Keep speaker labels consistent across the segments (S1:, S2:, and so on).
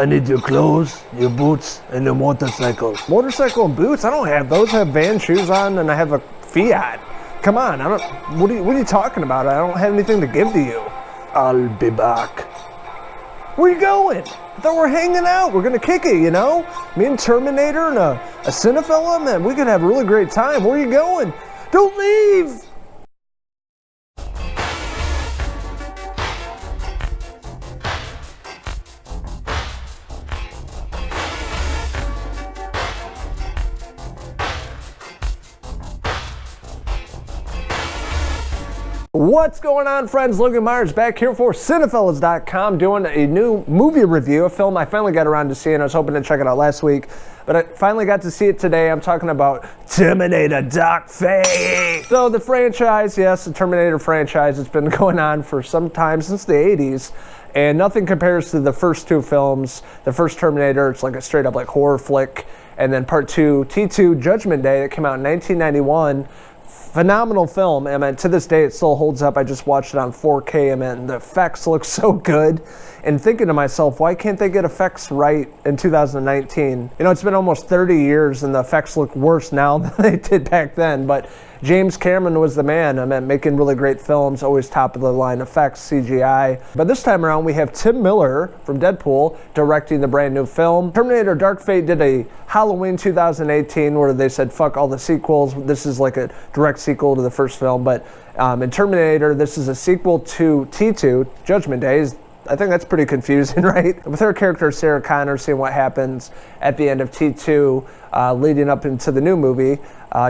S1: I need your clothes, your boots, and your motorcycle.
S2: Motorcycle and boots? I don't have those. I have Van shoes on, and I have a Fiat. Come on, I don't. What are you talking about? I don't have anything to give to you.
S1: I'll be back.
S2: Where you going? I thought we're hanging out. We're gonna kick it, you know? Me and Terminator and a Cinefella, man. We could have a really great time. Where are you going? Don't leave! What's going on, friends? Logan Myerz back here for Cinephellas.com doing a new movie review, a film I finally got around to seeing. I was hoping to check it out last week, but I finally got to see it today. I'm talking about Terminator Dark Fate. So the franchise, yes, the Terminator franchise, it's been going on for some time, since the 80s, and nothing compares to the first two films. The first Terminator, it's like a straight up like horror flick, and then part two, T2 Judgment Day, that came out in 1991. Phenomenal film. I mean, to this day it still holds up. I just watched it on 4K. I mean, the effects look so good. And thinking to myself, why can't they get effects right in 2019? You know, it's been almost 30 years and the effects look worse now than they did back then. But James Cameron was the man. I mean, making really great films, always top of the line effects, CGI. But this time around, we have Tim Miller from Deadpool directing the brand new film. Terminator Dark Fate did a Halloween 2018 where they said, fuck all the sequels. This is like a direct sequel to the first film. But in Terminator, this is a sequel to T2, Judgment Day. I think that's pretty confusing, right? With her character, Sarah Connor, seeing what happens at the end of T2, leading up into the new movie.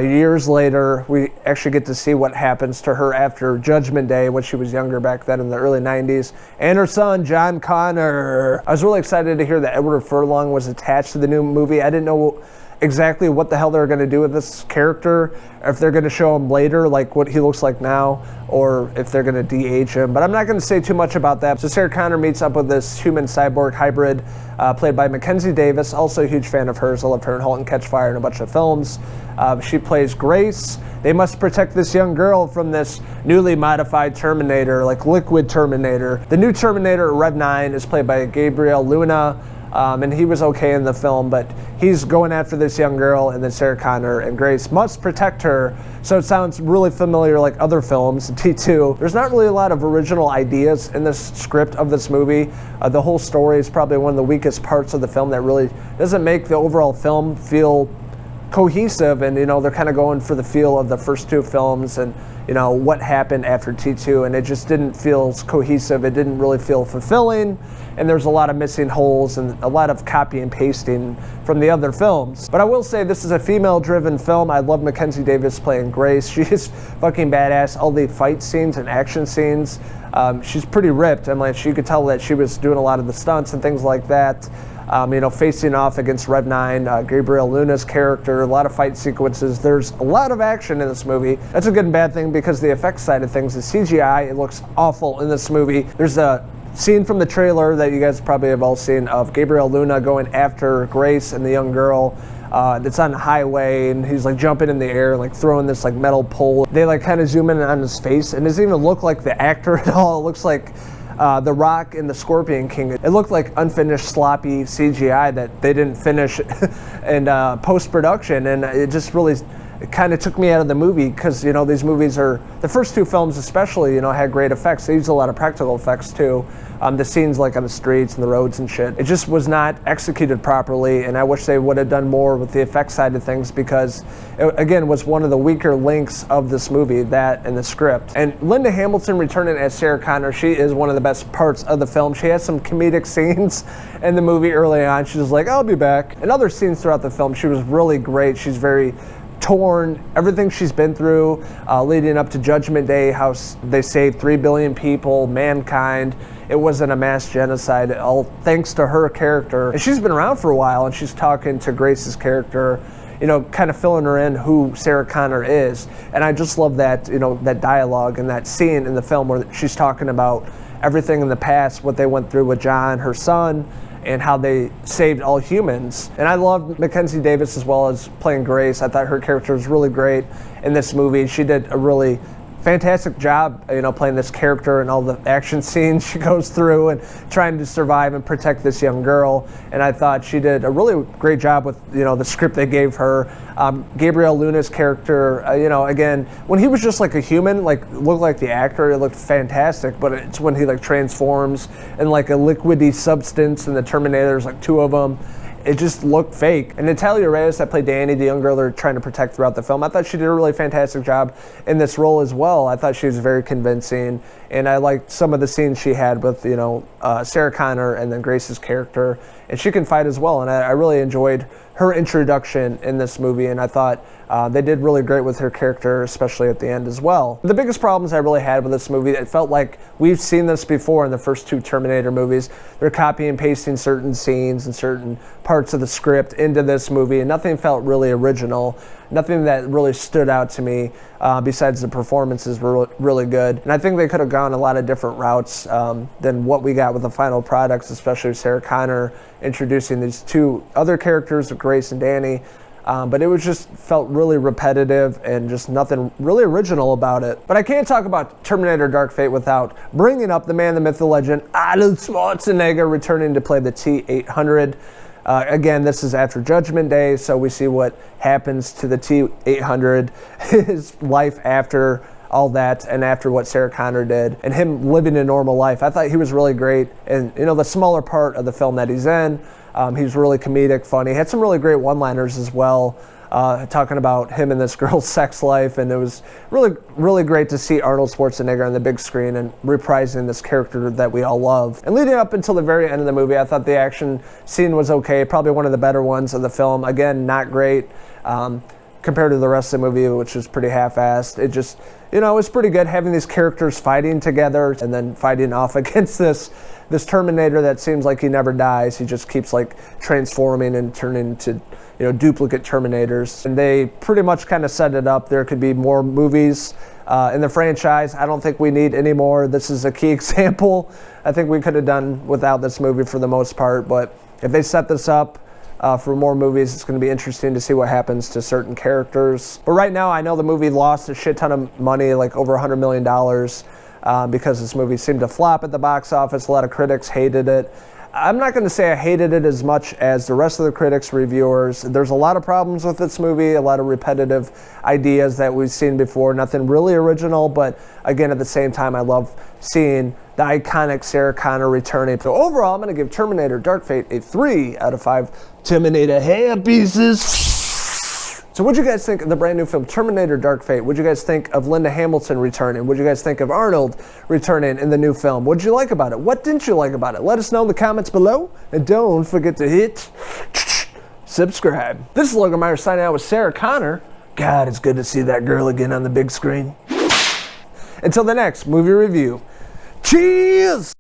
S2: Years later, we actually get to see what happens to her after Judgment Day when she was younger back then in the early 90s. And her son, John Connor. I was really excited to hear that Edward Furlong was attached to the new movie. I didn't know exactly what the hell they're going to do with this character, if they're going to show him later, like what he looks like now, or if they're going to de-age him. But I'm not going to say too much about that. So Sarah Connor meets up with this human cyborg hybrid played by Mackenzie Davis, also a huge fan of hers. I loved her in *Halt and Catch Fire* and a bunch of films. She plays Grace. They must protect this young girl from this newly modified Terminator, like liquid Terminator. The new Terminator, Rev 9, is played by Gabriel Luna. And he was okay in the film, but he's going after this young girl, and then Sarah Connor and Grace must protect her. So it sounds really familiar like other films, T2. There's not really a lot of original ideas in this script of this movie. The whole story is probably one of the weakest parts of the film that really doesn't make the overall film feel cohesive, and you know, they're kind of going for the feel of the first two films and you know what happened after T2, and it just didn't feel cohesive. It didn't really feel fulfilling, and there's a lot of missing holes and a lot of copy and pasting from the other films. But I will say this is a female-driven film. I love Mackenzie Davis playing Grace. She is fucking badass. All the fight scenes and action scenes, she's pretty ripped. I mean, you could tell that she was doing a lot of the stunts and things like that. You know, facing off against Rev 9, Gabriel Luna's character, a lot of fight sequences. There's a lot of action in this movie. That's a good and bad thing, because the effects side of things, the CGI, it looks awful in this movie. There's a scene from the trailer that you guys probably have all seen of Gabriel Luna going after Grace and the young girl. That's on the highway, and he's like jumping in the air, like throwing this like metal pole. They like kind of zoom in on his face, and it doesn't even look like the actor at all. It looks like The Rock and the Scorpion King. It looked like unfinished, sloppy CGI that they didn't finish in post-production, and it just really kind of took me out of the movie, because you know these movies are, the first two films especially, you know, had great effects. They used a lot of practical effects too. The scenes like on the streets and the roads and shit, it just was not executed properly, and I wish they would have done more with the effects side of things, because it, again, was one of the weaker links of this movie, that and the script. And Linda Hamilton returning as Sarah Connor, she is one of the best parts of the film. She has some comedic scenes in the movie early on. She's like, I'll be back. And other scenes throughout the film, she was really great. She's very torn, everything she's been through leading up to Judgment Day, how they saved 3 billion people, mankind. It wasn't a mass genocide, all thanks to her character. And she's been around for a while, and she's talking to Grace's character, you know, kind of filling her in who Sarah Connor is. And I just love that, you know, that dialogue and that scene in the film where she's talking about everything in the past, what they went through with John, her son, and how they saved all humans. And I loved Mackenzie Davis as well as playing Grace. I thought her character was really great in this movie. She did a really fantastic job, playing this character and all the action scenes she goes through and trying to survive and protect this young girl. And I thought she did a really great job with, the script they gave her. Gabriel Luna's character, again, when he was just like a human, like looked like the actor, it looked fantastic. But it's when he like transforms in like a liquidy substance, and the Terminators, like 2 of them, it just looked fake. And Natalia Reyes, that played Danny, the young girl they're trying to protect throughout the film, I thought she did a really fantastic job in this role as well. I thought she was very convincing, and I liked some of the scenes she had with, Sarah Connor and then Grace's character. And she can fight as well, and I really enjoyed her introduction in this movie, and I thought they did really great with her character, especially at the end as well. The biggest problems I really had with this movie, it felt like we've seen this before in the first 2 Terminator movies. They're copy and pasting certain scenes and certain parts of the script into this movie, and nothing felt really original. Nothing that really stood out to me besides the performances were really good. And I think they could have gone a lot of different routes than what we got with the final products, especially Sarah Connor introducing these 2 other characters, Grace and Danny. But it was just felt really repetitive and just nothing really original about it. But I can't talk about Terminator Dark Fate without bringing up the man, the myth, the legend, Arnold Schwarzenegger, returning to play the T-800. Again, this is after Judgment Day, so we see what happens to the T-800, his life after all that, and after what Sarah Connor did, and him living a normal life. I thought he was really great, and the smaller part of the film that he's in, he was really comedic, funny. He had some really great one-liners as well, talking about him and this girl's sex life, and it was really, really great to see Arnold Schwarzenegger on the big screen and reprising this character that we all love. And leading up until the very end of the movie, I thought the action scene was okay, probably one of the better ones of the film. Again, not great compared to the rest of the movie, which was pretty half-assed. It just, it was pretty good having these characters fighting together and then fighting off against this Terminator that seems like he never dies. He just keeps like transforming and turning into duplicate Terminators. And they pretty much kind of set it up. There could be more movies in the franchise. I don't think we need any more. This is a key example. I think we could have done without this movie for the most part. But if they set this up for more movies, it's going to be interesting to see what happens to certain characters. But right now, I know the movie lost a shit ton of money, like over $100 million, because this movie seemed to flop at the box office. A lot of critics hated it. I'm not going to say I hated it as much as the rest of the critics, reviewers. There's a lot of problems with this movie, a lot of repetitive ideas that we've seen before, nothing really original, but again, at the same time, I love seeing the iconic Sarah Connor returning. So overall, I'm going to give Terminator Dark Fate a 3 out of 5 Terminator hair pieces. So what'd you guys think of the brand new film Terminator Dark Fate? What'd you guys think of Linda Hamilton returning? What'd you guys think of Arnold returning in the new film? What'd you like about it? What didn't you like about it? Let us know in the comments below. And don't forget to hit subscribe. This is Logan Myerz signing out with Sarah Connor. God, it's good to see that girl again on the big screen. Until the next movie review. Cheers!